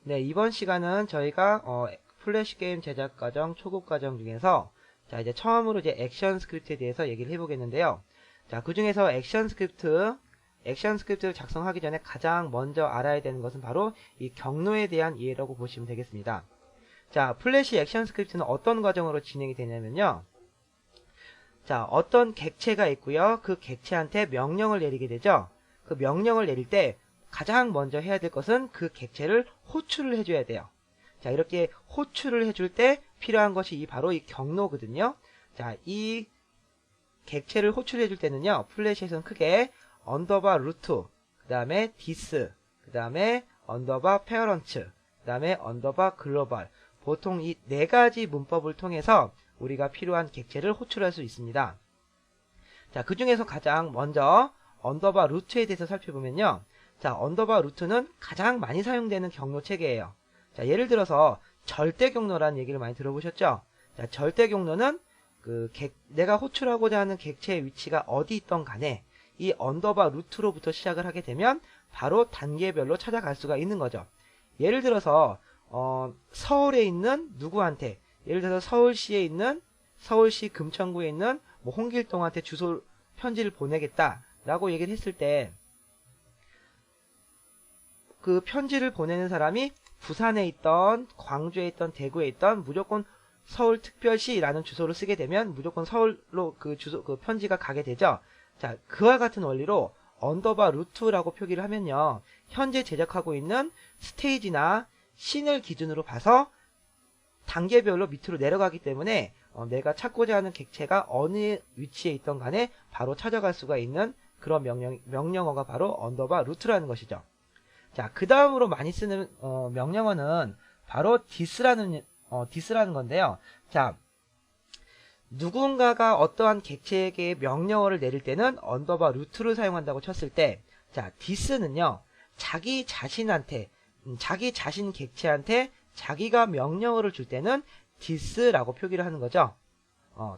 네, 이번 시간은 저희가 플래시 게임 제작 과정, 초급 과정 중에서 자, 이제 처음으로 이제 액션 스크립트에 대해서 얘기를 해보겠는데요. 자, 그 중에서 액션 스크립트를 작성하기 전에 가장 먼저 알아야 되는 것은 바로 이 경로에 대한 이해라고 보시면 되겠습니다. 자, 플래시 액션 스크립트는 어떤 과정으로 진행이 되냐면요. 자, 어떤 객체가 있고요. 그 객체한테 명령을 내리게 되죠. 그 명령을 내릴 때 가장 먼저 해야 될 것은 그 객체를 호출을 해줘야 돼요. 자, 이렇게 호출을 해줄 때 필요한 것이 바로 이 경로거든요. 자, 이 객체를 호출해줄 때는요, 플래시에서는 크게 언더바 루트, 그 다음에 디스, 그 다음에 언더바 페어런츠, 그 다음에 언더바 글로벌. 보통 이 네 가지 문법을 통해서 우리가 필요한 객체를 호출할 수 있습니다. 자, 그 중에서 가장 먼저 언더바 루트에 대해서 살펴보면요. 자, 언더바 루트는 가장 많이 사용되는 경로 체계예요. 자, 예를 들어서 절대 경로라는 얘기를 많이 들어보셨죠? 자, 절대 경로는 내가 호출하고자 하는 객체의 위치가 어디 있던 간에 이 언더바 루트로부터 시작을 하게 되면 바로 단계별로 찾아갈 수가 있는 거죠. 예를 들어서 서울에 있는 누구한테, 예를 들어서 서울시 금천구에 있는 뭐 홍길동한테 편지를 보내겠다라고 얘기를 했을 때 그 편지를 보내는 사람이 부산에 있던, 광주에 있던, 대구에 있던 무조건 서울특별시라는 주소를 쓰게 되면 무조건 서울로 그 편지가 가게 되죠. 자, 그와 같은 원리로 언더바 루트라고 표기를 하면요. 현재 제작하고 있는 스테이지나 씬을 기준으로 봐서 단계별로 밑으로 내려가기 때문에 내가 찾고자 하는 객체가 어느 위치에 있던 간에 바로 찾아갈 수가 있는 그런 명령어가 바로 언더바 루트라는 것이죠. 자, 그 다음으로 많이 쓰는 명령어는 바로 디스라는 건데요. 자, 누군가가 어떠한 객체에게 명령어를 내릴 때는 언더바 루트를 사용한다고 쳤을 때, 자, 디스는요, 자기 자신 객체한테 자기가 명령어를 줄 때는 디스라고 표기를 하는 거죠.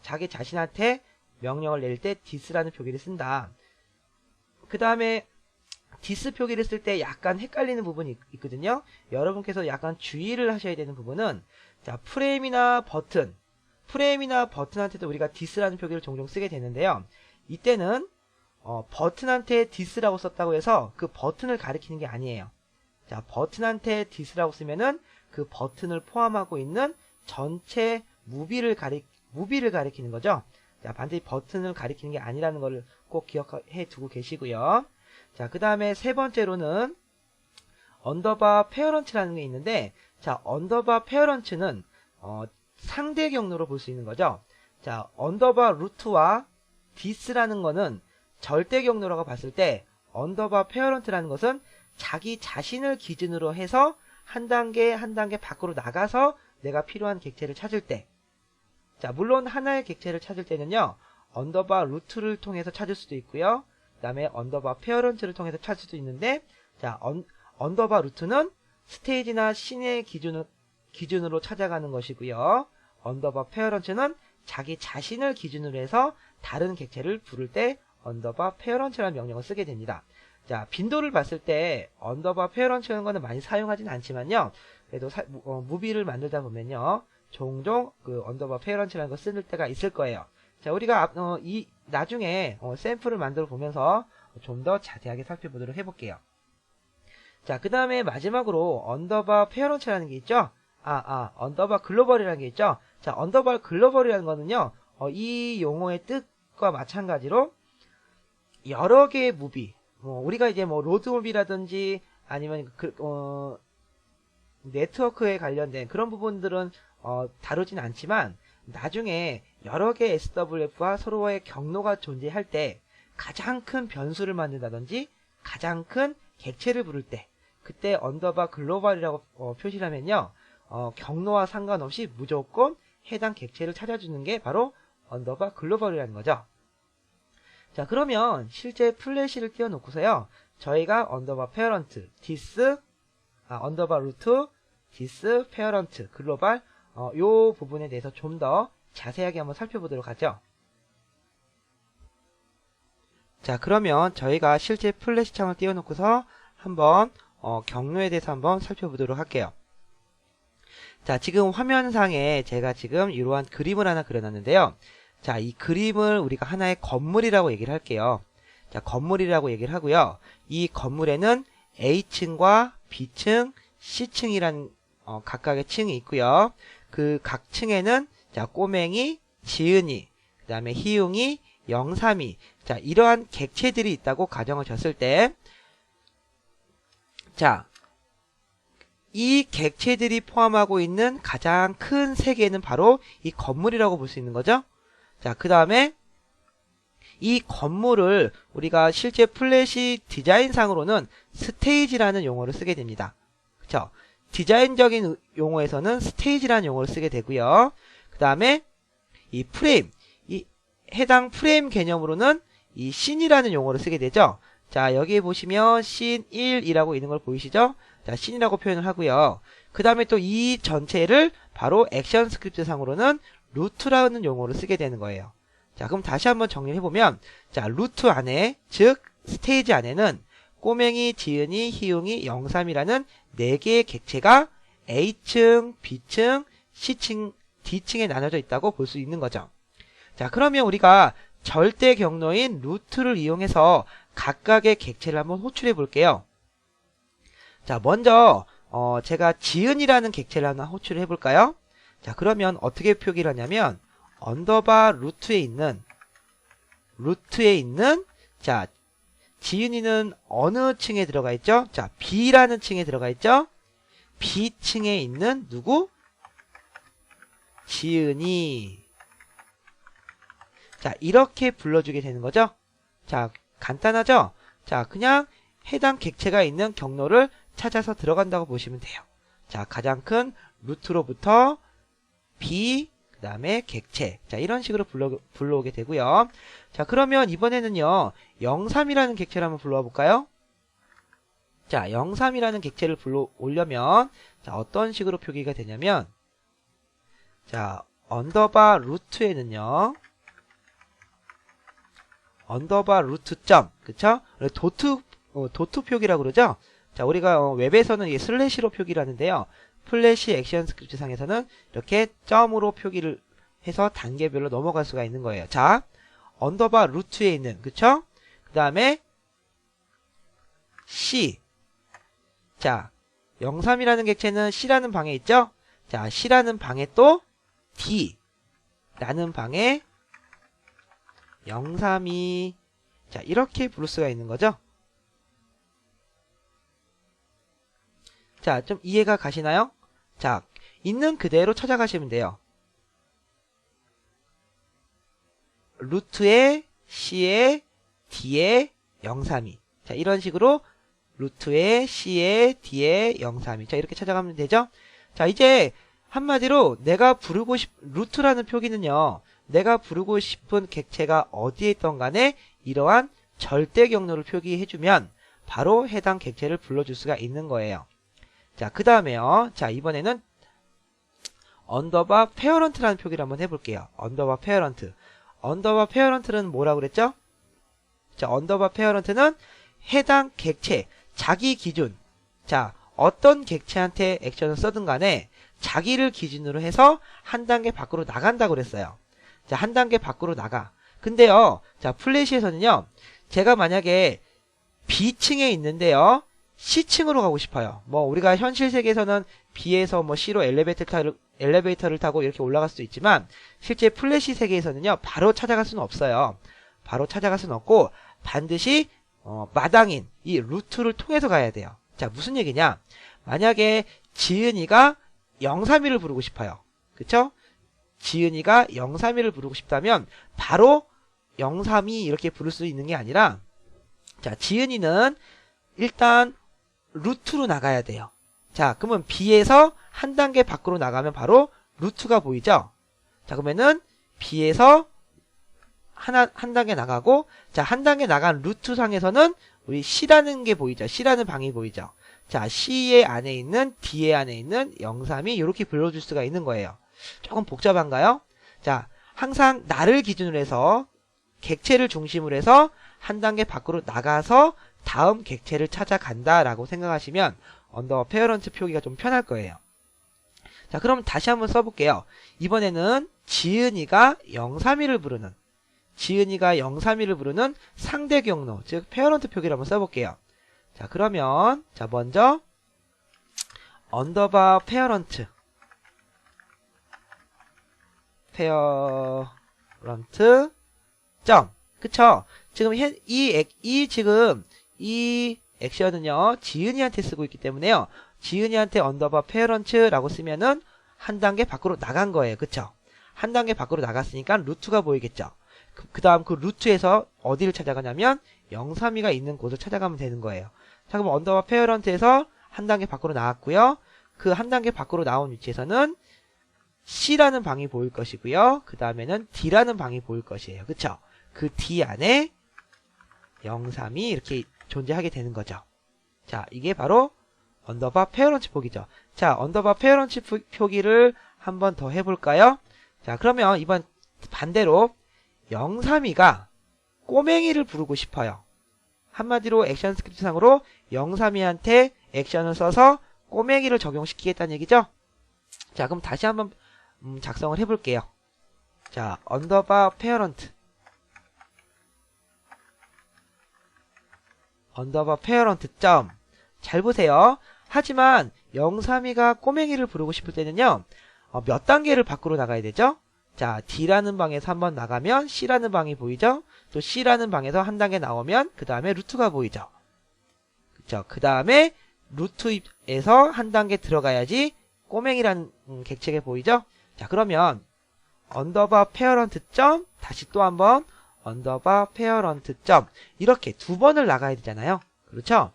자기 자신한테 명령을 내릴 때 디스라는 표기를 쓴다. 그 다음에 디스 표기를 쓸 때 약간 헷갈리는 부분이 있거든요. 여러분께서 약간 주의를 하셔야 되는 부분은, 자, 프레임이나 버튼한테도 우리가 디스라는 표기를 종종 쓰게 되는데요. 이때는 버튼한테 디스라고 썼다고 해서 그 버튼을 가리키는 게 아니에요. 자, 버튼한테 디스라고 쓰면은 그 버튼을 포함하고 있는 전체 무비를 가리키는 거죠. 자, 반드시 버튼을 가리키는 게 아니라는 걸 꼭 기억해 두고 계시고요. 자, 그 다음에 세 번째로는 언더바 페어런츠라는 게 있는데, 자, 언더바 페어런츠는 상대 경로로 볼 수 있는 거죠. 자, 언더바 루트와 디스라는 거는 절대 경로라고 봤을 때, 언더바 페어런트라는 것은 자기 자신을 기준으로 해서 한 단계 한 단계 밖으로 나가서 내가 필요한 객체를 찾을 때, 자, 물론 하나의 객체를 찾을 때는요, 언더바 루트를 통해서 찾을 수도 있고요. 그 다음에 언더바 페어런트를 통해서 찾을 수도 있는데, 자, 언더바 루트는 스테이지나 씬의 기준으로 찾아가는 것이고요. 언더바 페어런트는 자기 자신을 기준으로 해서 다른 객체를 부를 때 언더바 페어런트라는 명령을 쓰게 됩니다. 자, 빈도를 봤을 때 언더바 페어런트라는 거는 많이 사용하진 않지만요. 그래도 무비를 만들다 보면요. 종종 그 언더바 페어런트라는 거 쓸 때가 있을 거예요. 자, 우리가 나중에 샘플을 만들어 보면서 좀 더 자세하게 살펴보도록 해볼게요. 자, 그 다음에 마지막으로 언더바 페어런트라는 게 있죠. 언더바 글로벌이라는 게 있죠. 자, 언더바 글로벌이라는 거는요, 이 용어의 뜻과 마찬가지로 여러 개의 무비, 우리가 이제 로드무비라든지 아니면 네트워크에 관련된 그런 부분들은 다루진 않지만, 나중에 여러 개의 SWF와 서로의 경로가 존재할 때 가장 큰 변수를 만든다든지 가장 큰 객체를 부를 때, 그때 언더바 글로벌이라고 표시를 하면요, 경로와 상관없이 무조건 해당 객체를 찾아주는 게 바로 언더바 글로벌이라는 거죠. 자, 그러면 실제 플래시를 띄워놓고서요, 저희가 언더바 페어런트, 언더바 루트, 디스, 페어런트, 글로벌, 요 부분에 대해서 좀 더 자세하게 한번 살펴보도록 하죠. 자, 그러면 저희가 실제 플래시 창을 띄워놓고서 한번 경로에 대해서 한번 살펴보도록 할게요. 자, 지금 화면상에 제가 지금 이러한 그림을 하나 그려놨는데요. 자, 이 그림을 우리가 하나의 건물이라고 얘기를 할게요. 자, 건물이라고 얘기를 하고요. 이 건물에는 A층과 B층, C층이라는 각각의 층이 있고요. 그 각 층에는 자, 꼬맹이, 지은이, 그 다음에 희웅이, 영삼이, 자, 이러한 객체들이 있다고 가정을 졌을 때, 자, 이 객체들이 포함하고 있는 가장 큰 세계는 바로 이 건물이라고 볼 수 있는 거죠. 자, 그 다음에 이 건물을 우리가 실제 플래시 디자인상으로는 스테이지라는 용어를 쓰게 됩니다. 그쵸? 디자인적인 용어에서는 스테이지라는 용어를 쓰게 되고요. 그 다음에 이 프레임, 이 해당 프레임 개념으로는 이 씬이라는 용어를 쓰게 되죠. 자, 여기 보시면 씬 1이라고 있는 걸 보이시죠? 자, 씬이라고 표현을 하고요. 그 다음에 또 이 전체를 바로 액션 스크립트 상으로는 루트라는 용어를 쓰게 되는 거예요. 자, 그럼 다시 한번 정리를 해보면, 자, 루트 안에, 즉, 스테이지 안에는 꼬맹이, 지은이, 희웅이, 영삼이라는 4개의 객체가 A층, B층, C층, D층에 나눠져 있다고 볼 수 있는 거죠. 자, 그러면 우리가 절대 경로인 루트를 이용해서 각각의 객체를 한번 호출해 볼게요. 자, 먼저 제가 지은이라는 객체를 하나 호출을 해볼까요? 자, 그러면 어떻게 표기를 하냐면 언더바 루트에 있는 자, 지은이는 어느 층에 들어가 있죠? 자, B라는 층에 들어가 있죠? B층에 있는 누구? 지은이. 자, 이렇게 불러주게 되는 거죠. 자, 간단하죠? 자, 그냥 해당 객체가 있는 경로를 찾아서 들어간다고 보시면 돼요. 자, 가장 큰 루트로부터 B, 그 다음에 객체. 자, 이런 식으로 불러오게 되고요. 자, 그러면 이번에는요, 03이라는 객체를 한번 불러와 볼까요? 자, 03이라는 객체를 불러오려면, 자, 어떤 식으로 표기가 되냐면, 자, 언더바 루트에는요, 언더바 루트 점, 그쵸? 도트 표기라고 그러죠? 자, 우리가 웹에서는 이게 슬래시로 표기를 하는데요. 플래시 액션 스크립트 상에서는 이렇게 점으로 표기를 해서 단계별로 넘어갈 수가 있는 거예요. 자, 언더바 루트에 있는, 그쵸? 그 다음에 C. 자, 03이라는 객체는 C라는 방에 있죠? 자, C라는 방에 또 D라는 방에 03이, 자, 이렇게 부를 수가 있는 거죠? 자, 좀 이해가 가시나요? 자, 있는 그대로 찾아가시면 돼요. 루트에, C에, D에, 03이. 자, 이런 식으로 루트에, C에, D에, 03이. 자, 이렇게 찾아가면 되죠? 자, 이제 한마디로 내가 부르고 루트라는 표기는요, 내가 부르고 싶은 객체가 어디에 있던 간에 이러한 절대 경로를 표기해주면 바로 해당 객체를 불러줄 수가 있는 거예요. 자, 그 다음에요. 자, 이번에는 언더바 페어런트라는 표기를 한번 해볼게요. 언더바 페어런트. 언더바 페어런트는 뭐라고 그랬죠? 자, 언더바 페어런트는 해당 객체, 자기 기준. 자, 어떤 객체한테 액션을 써든 간에 자기를 기준으로 해서 한 단계 밖으로 나간다고 그랬어요. 자, 한 단계 밖으로 나가. 근데요, 자, 플래시에서는요, 제가 만약에 B층에 있는데요, C층으로 가고 싶어요. 뭐, 우리가 현실 세계에서는 B에서 뭐 C로 엘리베이터를 타고 이렇게 올라갈 수도 있지만, 실제 플래시 세계에서는요, 바로 찾아갈 수는 없어요. 바로 찾아갈 수는 없고, 반드시, 마당인, 이 루트를 통해서 가야 돼요. 자, 무슨 얘기냐? 만약에 지은이가 031을 부르고 싶어요. 그쵸? 지은이가 031을 부르고 싶다면 바로 032 이렇게 부를 수 있는 게 아니라, 자, 지은이는 일단 루트로 나가야 돼요. 자, 그러면 B에서 한 단계 밖으로 나가면 바로 루트가 보이죠? 자, 그러면은 B에서 한 단계 나가고, 자, 한 단계 나간 루트 상에서는 우리 C라는 게 보이죠? C라는 방이 보이죠? 자, C의 안에 있는, D의 안에 있는 032 이렇게 불러줄 수가 있는 거예요. 조금 복잡한가요? 자, 항상 나를 기준으로 해서 객체를 중심으로 해서 한 단계 밖으로 나가서 다음 객체를 찾아간다 라고 생각하시면 언더바 페어런트 표기가 좀 편할 거예요. 자, 그럼 다시 한번 써볼게요. 이번에는 지은이가 032를 부르는 상대 경로, 즉 페어런트 표기를 한번 써볼게요. 자, 그러면 자 먼저 언더바 페어런트 점, 그쵸? 지금 이 액션은요 지은이한테 쓰고 있기 때문에요. 지은이한테 언더바 페어런트라고 쓰면은 한 단계 밖으로 나간 거예요. 그쵸? 한 단계 밖으로 나갔으니까 루트가 보이겠죠. 그 다음 그 루트에서 어디를 찾아가냐면 032가 있는 곳을 찾아가면 되는 거예요. 자, 그럼 언더바 페어런트에서 한 단계 밖으로 나왔고요. 그 한 단계 밖으로 나온 위치에서는 C라는 방이 보일 것이고요. 그 다음에는 D라는 방이 보일 것이에요. 그쵸? 그 D 안에 032 이렇게 존재하게 되는 거죠. 자, 이게 바로 언더바 페어런트 표기죠. 자, 언더바 페어런트 표기를 한번 더 해볼까요? 자, 그러면 이번 반대로 032가 꼬맹이를 부르고 싶어요. 한마디로 액션 스크립트상으로 032한테 액션을 써서 꼬맹이를 적용시키겠다는 얘기죠. 자, 그럼 다시 한번 작성을 해볼게요. 자, 언더바 페어런트 점. 잘 보세요. 하지만 032가 꼬맹이를 부르고 싶을 때는요, 몇 단계를 밖으로 나가야 되죠? 자, D라는 방에서 한번 나가면 C라는 방이 보이죠? 또 C라는 방에서 한 단계 나오면 그 다음에 루트가 보이죠? 그쵸? 그 다음에 루트에서 한 단계 들어가야지 꼬맹이라는 객체가 보이죠? 자, 그러면 언더바 페어런트 점, 다시 또 한번 언더바 페어런트 점, 이렇게 두 번을 나가야 되잖아요. 그렇죠?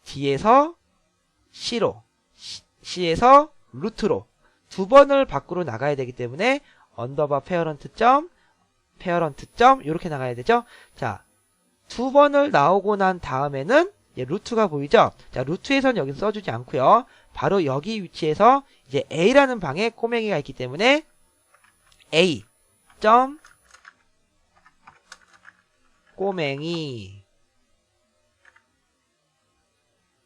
D에서 C로, C에서 루트로 두 번을 밖으로 나가야 되기 때문에 언더바 페어런트 점 이렇게 나가야 되죠. 자, 두 번을 나오고 난 다음에는 루트가 보이죠. 자, 루트에선 여기서 써주지 않고요. 바로 여기 위치에서 이제 A라는 방에 꼬맹이가 있기 때문에 A 점 꼬맹이.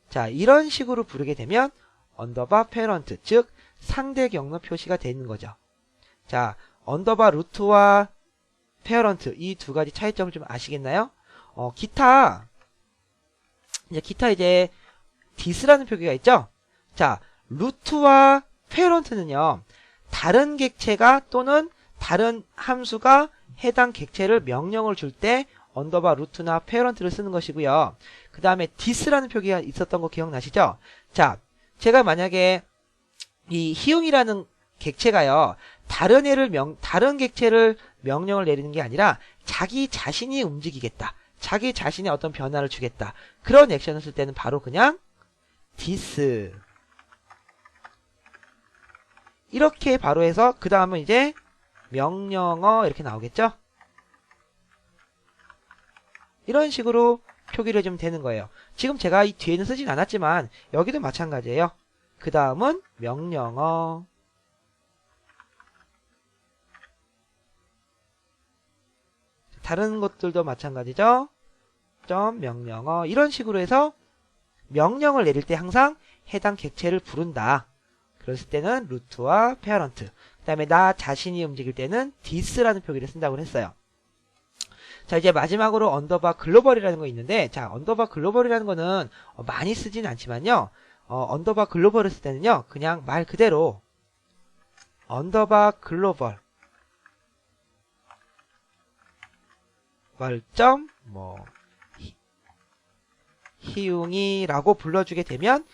자, 이런 식으로 부르게 되면 언더바 페어런트, 즉 상대 경로 표시가 되는 거죠. 자, 언더바 루트와 페어런트, 이 두 가지 차이점을 좀 아시겠나요? 기타 이제 this라는 표기가 있죠? 자, 루트와 페어런트는요, 다른 객체가 또는 다른 함수가 해당 객체를 명령을 줄 때 언더바 루트나 페어런트를 쓰는 것이고요. 그 다음에 this라는 표기가 있었던 거 기억나시죠? 자, 제가 만약에 이 희웅이라는 객체가요, 다른 객체를 명령을 내리는 게 아니라 자기 자신이 움직이겠다, 자기 자신의 어떤 변화를 주겠다, 그런 액션을 쓸 때는 바로 그냥 this 이렇게 바로 해서 그 다음은 이제 명령어 이렇게 나오겠죠? 이런 식으로 표기를 해주면 되는 거예요. 지금 제가 이 뒤에는 쓰진 않았지만 여기도 마찬가지예요. 그 다음은 명령어, 다른 것들도 마찬가지죠. 점 명령어, 이런 식으로 해서 명령을 내릴 때 항상 해당 객체를 부른다. 그랬을 때는 루트와 페어런트, 그 다음에 나 자신이 움직일 때는 this라는 표기를 쓴다고 했어요. 자, 이제 마지막으로 언더바 글로벌이라는 거 있는데, 자, 언더바 글로벌이라는 거는 많이 쓰진 않지만요, 언더바 글로벌을 쓸 때는요, 그냥 말 그대로 언더바 글로벌 점 희웅이라고 불러주게 되면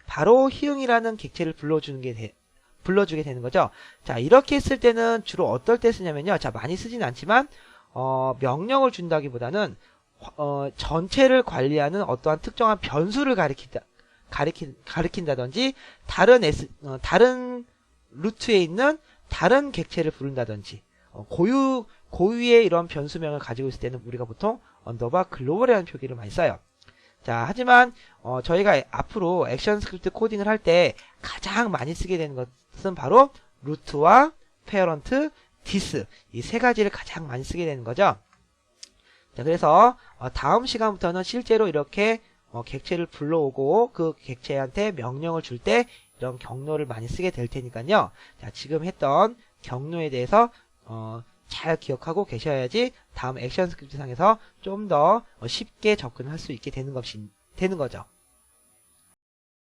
바로 희웅이라는 객체를 불러주게 되는 거죠. 자, 이렇게 했을 때는 주로 어떨 때 쓰냐면요, 자, 많이 쓰진 않지만 명령을 준다기보다는 전체를 관리하는 어떠한 특정한 변수를 가리킨다든지 다른 루트에 있는 다른 객체를 부른다든지 고유의 이런 변수명을 가지고 있을 때는 우리가 보통 언더바 글로벌이라는 표기를 많이 써요. 자, 하지만 저희가 앞으로 액션 스크립트 코딩을 할 때 가장 많이 쓰게 되는 것은 바로 루트와 페어런트, this 이 세 가지를 가장 많이 쓰게 되는 거죠. 자, 그래서 다음 시간부터는 실제로 이렇게 객체를 불러오고 그 객체한테 명령을 줄 때 이런 경로를 많이 쓰게 될 테니까요. 자, 지금 했던 경로에 대해서 잘 기억하고 계셔야지 다음 액션 스크립트 상에서 좀 더 쉽게 접근할 수 있게 되는 거죠.